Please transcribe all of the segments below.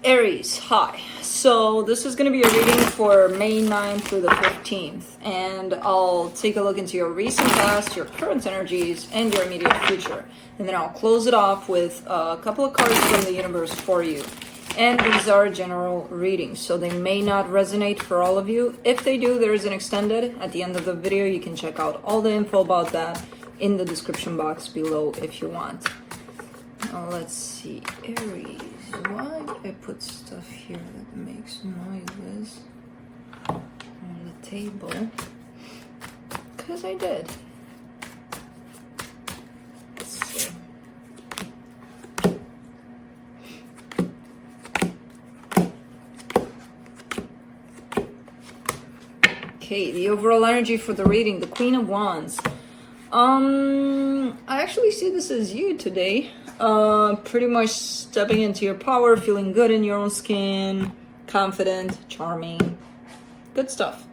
Aries, hi. So this is going to be a reading for May 9th through the 15th, and I'll take a look into your recent past, your current energies, and your immediate future. And then I'll close it off with a couple of cards from the universe for you. And these are general readings, so they may not resonate for all of you. If they do, there is an extended at the end of the video. You can check out all the info about that in the description box below if you want. Let's see, Aries. Why did I put stuff here that makes noises on the table? Because I did. Let's see. Okay, the overall energy for the reading, the Queen of Wands. I actually see this as you today. Pretty much stepping into your power, feeling good in your own skin, confident, charming, good stuff.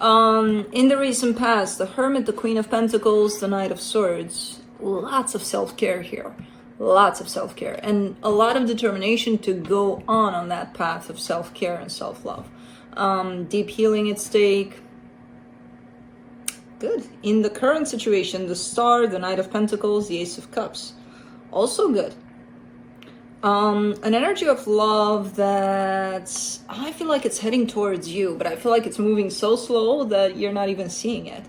In the recent past, the Hermit, the Queen of Pentacles, the Knight of Swords, lots of self-care here, lots of self-care, and a lot of determination to go on that path of self-care and self-love. Deep healing at stake. Good. In the current situation, the Star, the Knight of Pentacles, the Ace of Cups. Also good. An energy of love that I feel like it's heading towards you, but I feel like it's moving so slow that you're not even seeing it.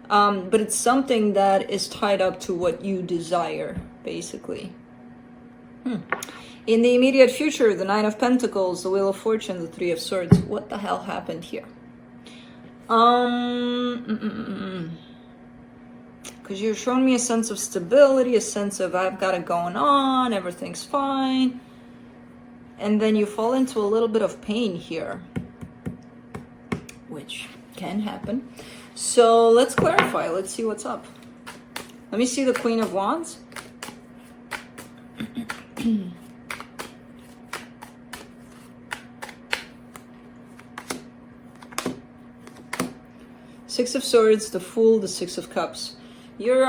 But it's something that is tied up to what you desire, basically. In the immediate future, the Nine of Pentacles, the Wheel of Fortune, the Three of Swords. What the hell happened here? Because you're showing me a sense of stability, a sense of I've got it going on, everything's fine. And then you fall into a little bit of pain here, which can happen. So let's clarify. Let's see what's up. Let me see the Queen of Wands. Six of Swords, the Fool, the Six of Cups. You're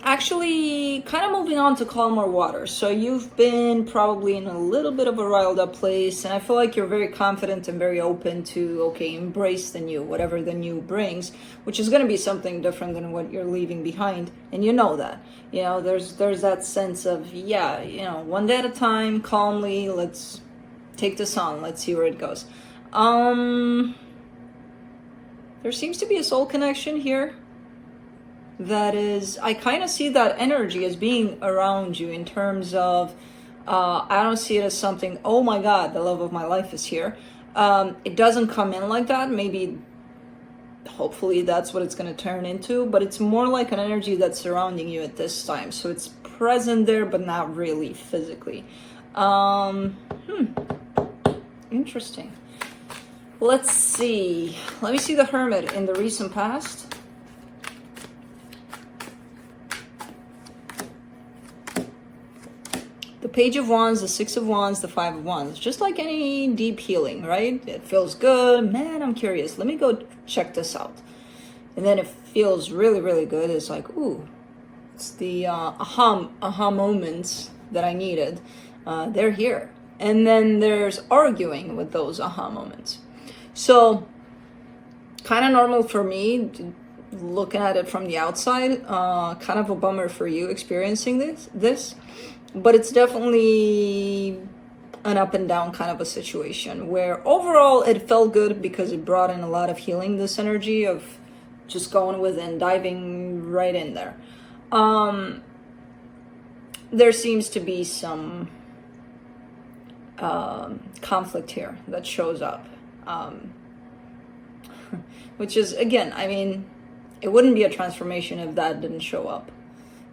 actually kind of moving on to calmer waters. So you've been probably in a little bit of a riled up place, and I feel like you're very confident and very open to, okay, embrace the new, whatever the new brings, which is going to be something different than what you're leaving behind. And you know that, you know, there's that sense of, yeah, you know, one day at a time, calmly, let's take this on, let's see where it goes. There seems to be a soul connection here. That is, I kind of see that energy as being around you in terms of, I don't see it as something, oh my God, the love of my life is here. It doesn't come in like that. Maybe, hopefully that's what it's going to turn into, but it's more like an energy that's surrounding you at this time. So it's present there, but not really physically. Interesting. Let's see. Let me see the Hermit in the recent past. The Page of Wands, the Six of Wands, the Five of Wands. Just like any deep healing, right? It feels good. Man, I'm curious. Let me go check this out. And then it feels really, really good. It's like, ooh, it's the aha moments that I needed. They're here. And then there's arguing with those aha moments. So, kind of normal for me, looking at it from the outside. Kind of a bummer for you experiencing this. But it's definitely an up and down kind of a situation where overall it felt good because it brought in a lot of healing, this energy of just going within, diving right in there. There seems to be some conflict here that shows up. Which is, again, I mean, it wouldn't be a transformation if that didn't show up.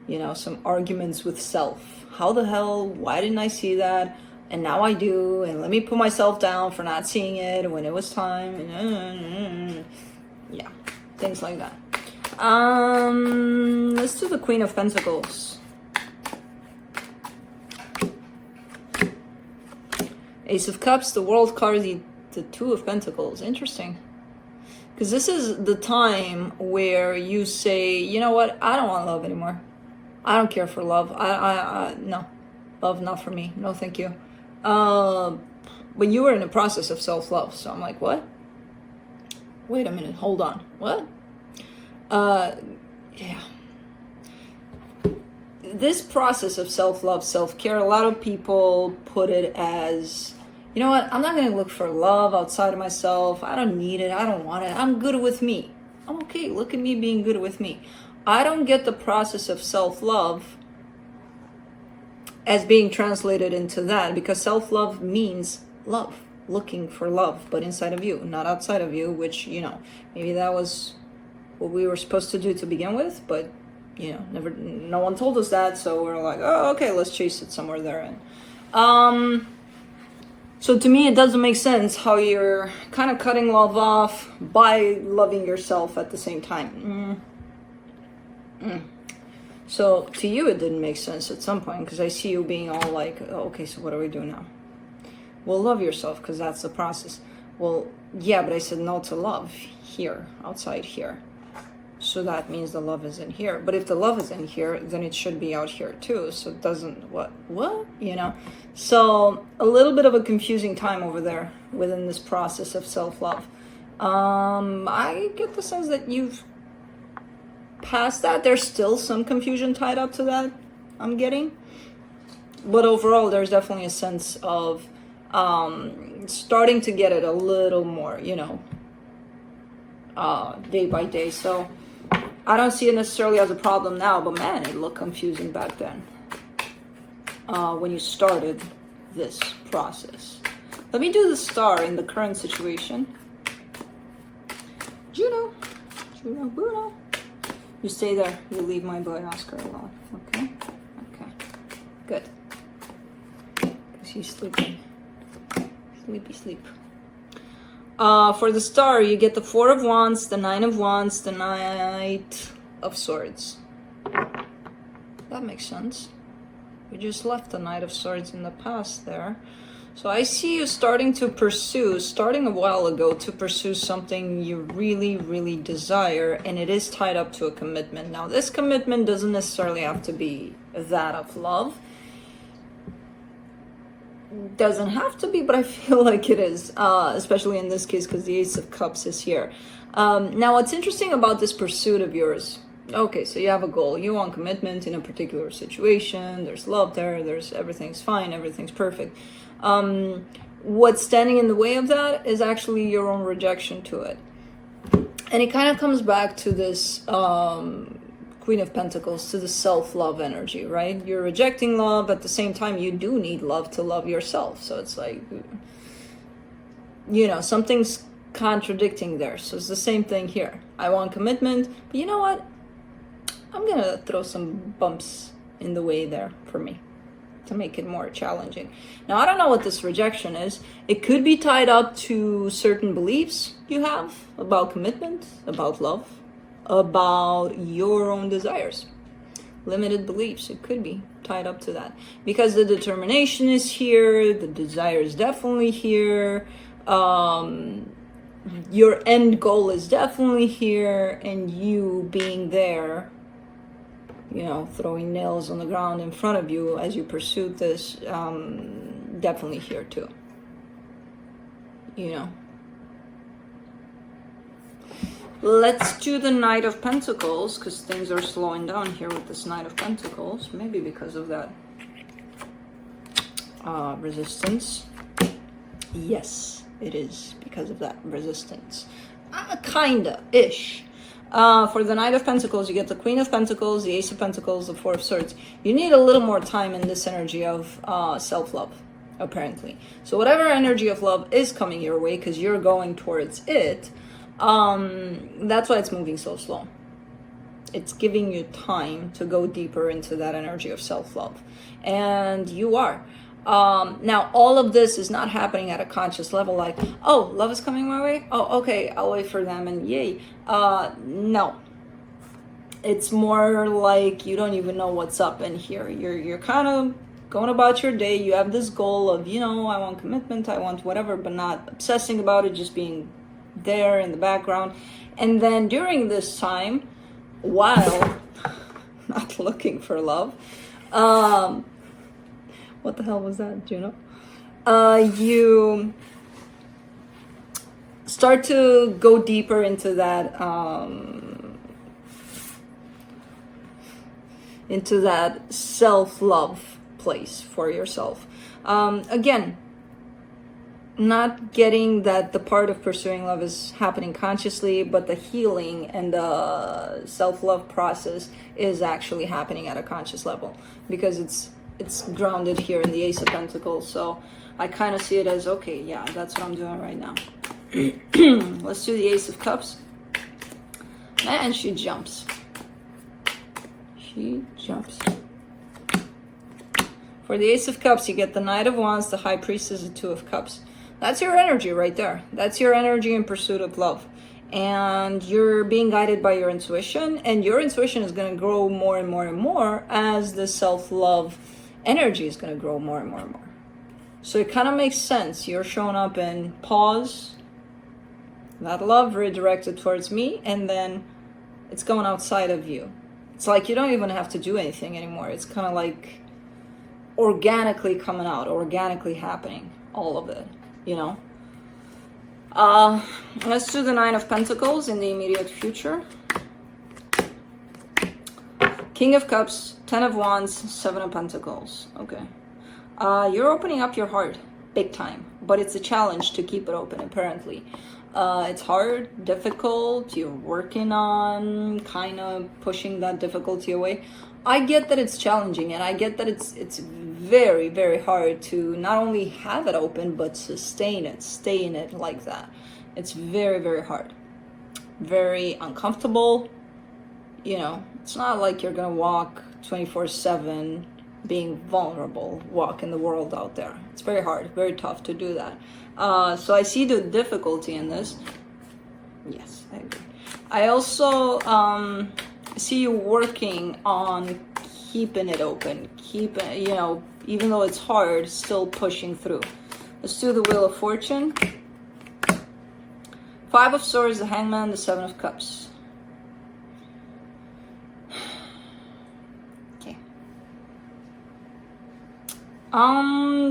You know, some arguments with self. How the hell, why didn't I see that? And now I do, and let me put myself down for not seeing it when it was time. And, yeah, things like that. Let's do the Queen of Pentacles. Ace of Cups, the World card, the Two of Pentacles. Interesting. Because this is the time where you say, you know what, I don't want love anymore. I don't care for love. No. Love, not for me. No, thank you. but you were in a process of self-love. So I'm like, what? Wait a minute, hold on, what? Yeah. This process of self-love, self-care, a lot of people put it as, you know what, I'm not going to look for love outside of myself. I don't need it. I don't want it. I'm good with me. I'm okay. Look at me being good with me. I don't get the process of self-love as being translated into that, because self-love means love, looking for love, but inside of you, not outside of you, which, you know, maybe that was what we were supposed to do to begin with, but, you know, no one told us that, so we're like, oh, okay, let's chase it somewhere there. And so to me, it doesn't make sense how you're kind of cutting love off by loving yourself at the same time. So to you, it didn't make sense at some point, because I see you being all like, oh, okay, so what do we do now? Well, love yourself, because that's the process. Well, yeah, but I said no to love here, outside here. So that means the love is in here. But if the love is in here, then it should be out here too. So it doesn't, what, you know? So a little bit of a confusing time over there within this process of self-love. I get the sense that you've passed that. There's still some confusion tied up to that, I'm getting. But overall, there's definitely a sense of starting to get it a little more, you know, day by day. So I don't see it necessarily as a problem now, but man, it looked confusing back then when you started this process. Let me do the star in the current situation. Juno, Bruno. You stay there. You leave my boy Oscar alone. Okay? Okay. Good. Because he's sleeping. Sleepy sleep. For the star, you get the Four of Wands, the Nine of Wands, the Knight of Swords. That makes sense. We just left the Knight of Swords in the past there. So I see you starting a while ago, to pursue something you really, really desire, and it is tied up to a commitment. Now, this commitment doesn't necessarily have to be that of love. Doesn't have to be, but I feel like it is, especially in this case, because the Ace of Cups is here. Now, what's interesting about this pursuit of yours, okay, so you have a goal. You want commitment in a particular situation. There's love there. There's everything's fine. Everything's perfect. What's standing in the way of that is actually your own rejection to it. And it kind of comes back to this Queen of Pentacles, to the self-love energy, right? You're rejecting love. At the same time, you do need love to love yourself. So it's like, you know, something's contradicting there. So it's the same thing here. I want commitment, but you know what? I'm going to throw some bumps in the way there for me to make it more challenging. Now, I don't know what this rejection is. It could be tied up to certain beliefs you have about commitment, about love, about your own desires. Limited beliefs. It could be tied up to that. Because the determination is here, the desire is definitely here, your end goal is definitely here, and you being there, you know, throwing nails on the ground in front of you as you pursue this, definitely here too. You know. Let's do the Knight of Pentacles, because things are slowing down here with this Knight of Pentacles. Maybe because of that resistance. Yes, it is because of that resistance. Kinda-ish. For the Knight of Pentacles, you get the Queen of Pentacles, the Ace of Pentacles, the Four of Swords. You need a little more time in this energy of self-love, apparently. So whatever energy of love is coming your way, because you're going towards it, that's why it's moving so slow. It's giving you time to go deeper into that energy of self-love. And you are. Now, all of this is not happening at a conscious level, like, oh, love is coming my way? Oh, okay, I'll wait for them and yay. No. It's more like you don't even know what's up in here. You're kind of going about your day. You have this goal of, you know, I want commitment, I want whatever, but not obsessing about it, just being there in the background. And then during this time, while not looking for love, what the hell was that, Juno? you start to go deeper into that self-love place for yourself. Again, not getting that the part of pursuing love is happening consciously, but the healing and the self-love process is actually happening at a conscious level, because it's grounded here in the Ace of Pentacles. So I kind of see it as, okay, yeah, that's what I'm doing right now. Let's do the Ace of Cups. And she jumps. She jumps. For the Ace of Cups, you get the Knight of Wands, the High Priestess, the Two of Cups. That's your energy right there. That's your energy in pursuit of love. And you're being guided by your intuition, and your intuition is going to grow more and more and more as the self-love energy is going to grow more and more and more. So it kind of makes sense. You're showing up in pause, that love redirected towards me, and then it's going outside of you. It's like you don't even have to do anything anymore. It's kind of like organically coming out, organically happening, all of it, you know. Let's do the Nine of Pentacles in the immediate future. King of Cups, Ten of Wands, Seven of Pentacles. Okay. You're opening up your heart big time, but it's a challenge to keep it open, apparently. It's hard, difficult, you're working on kind of pushing that difficulty away. I get that it's challenging, and I get that it's very, very hard to not only have it open, but sustain it, stay in it like that. It's very, very hard. Very uncomfortable. You know, it's not like you're gonna walk 24/7 being vulnerable, walk in the world out there. It's very hard, very tough to do that. So I see the difficulty in this. Yes, I agree. I also see you working on keeping it open, keeping, you know, even though it's hard, still pushing through. Let's do the Wheel of Fortune. Five of Swords, the Hangman, the Seven of Cups. Okay.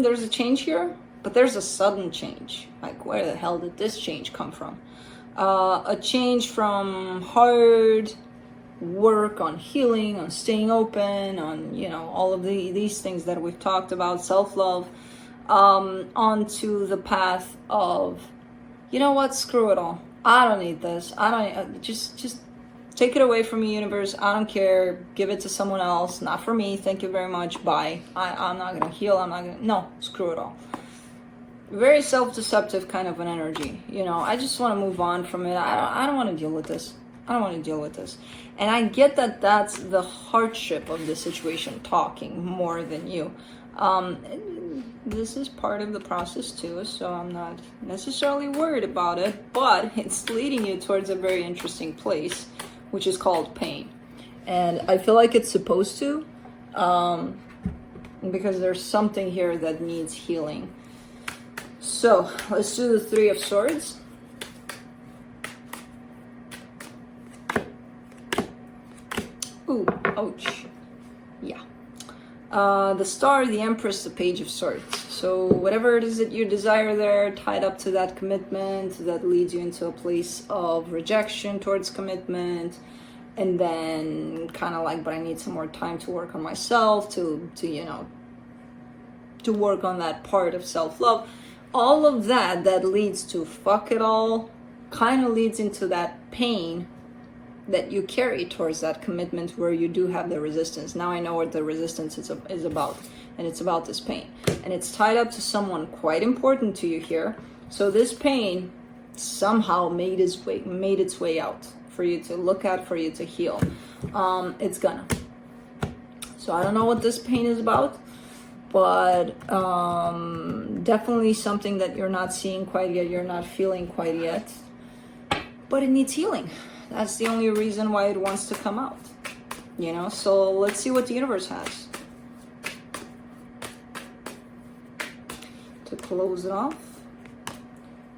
There's a change here, but there's a sudden change. Like, where the hell did this change come from? A change from hard work on healing, on staying open, on, you know, all of these things that we've talked about, self-love, onto the path of, you know what, screw it all. I don't need this. I don't, just take it away from me, universe. I don't care. Give it to someone else. Not for me. Thank you very much. Bye. I'm not going to heal. I'm not going to, no, screw it all. Very self-deceptive kind of an energy. You know, I just want to move on from it. I don't want to deal with this. I don't want to deal with this. And I get that that's the hardship of the situation talking more than you. This is part of the process too, so I'm not necessarily worried about it, but it's leading you towards a very interesting place, which is called pain. And I feel like it's supposed to, because there's something here that needs healing. So let's do the Three of Swords. Ooh, ouch. Yeah. The Star, the Empress, the Page of Swords. So whatever it is that you desire there, tied up to that commitment, that leads you into a place of rejection towards commitment, and then kind of like, but I need some more time to work on myself, to you know, to work on that part of self-love. All of that leads to fuck it all, kind of leads into that pain that you carry towards that commitment, where you do have the resistance. Now I know what the resistance is about, and it's about this pain, and it's tied up to someone quite important to you here. So this pain somehow made its way out for you to look at, for you to heal. It's gonna. So I don't know what this pain is about, but definitely something that you're not seeing quite yet, you're not feeling quite yet, but it needs healing. That's the only reason why it wants to come out, you know? So let's see what the universe has to close it off.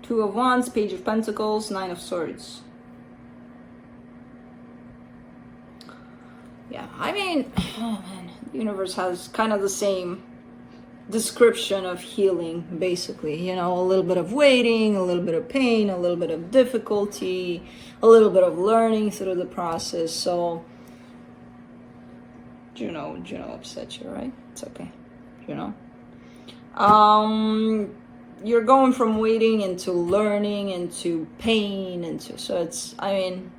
Two of Wands, Page of Pentacles, Nine of Swords. Yeah, I mean, oh man, the universe has kind of the same description of healing, basically. You know, a little bit of waiting, a little bit of pain, a little bit of difficulty, a little bit of learning through the process. So Juno upset you, right? It's okay, Juno. You're going from waiting into learning into pain into, so it's, I mean,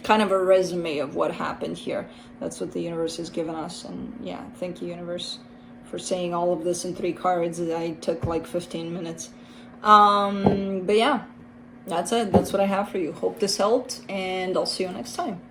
kind of a resume of what happened here. That's what the universe has given us. And yeah, thank you, universe, for saying all of this in 3 cards. I took like 15 minutes. But yeah, that's it. That's what I have for you. Hope this helped, and I'll see you next time.